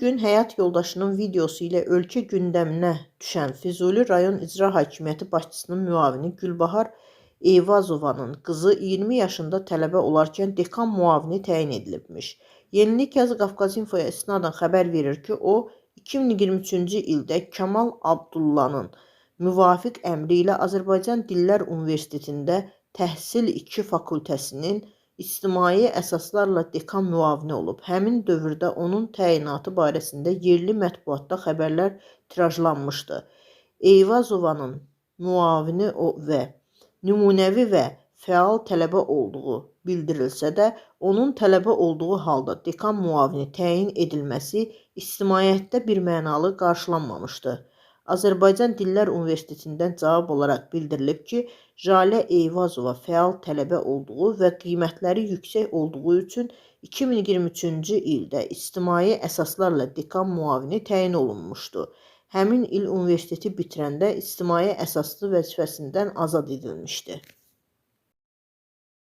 gün həyat yoldaşının videosu ilə ölkə gündəminə düşən Füzuli rayon İcra Hakimiyyəti başçısının müavini Gülbahar Eyvazovanın qızı 20 yaşında tələbə olarkən dekan müavini təyin edilibmiş. Yenilik Yazı Qafqaz İnfoya isnadən xəbər verir ki, o 2023-cü ildə Kamal Abdullanın müvafiq əmri ilə Azərbaycan Dillər Universitetində Təhsil 2 fakültəsinin ictimai əsaslarla dekan müavini olub. Həmin dövrdə onun təyinatı barəsində yerli mətbuatda xəbərlər tirajlanmışdı. Eyvazovanın müavini və nümunəvi və fəal tələbə olduğu bildirilsə də, onun tələbə olduğu halda dekan müavini təyin edilməsi ictimaiyyətdə birmənalı qarşılanmamışdı. Azərbaycan Dillər Universitetindən cavab olaraq bildirilib ki, Jalə Eyvazova fəal tələbə olduğu və qiymətləri yüksək olduğu üçün 2023-cü ildə ictimai əsaslarla dekan müavini təyin olunmuşdu. Həmin il universiteti bitirəndə ictimai əsaslı vəzifəsindən azad edilmişdi.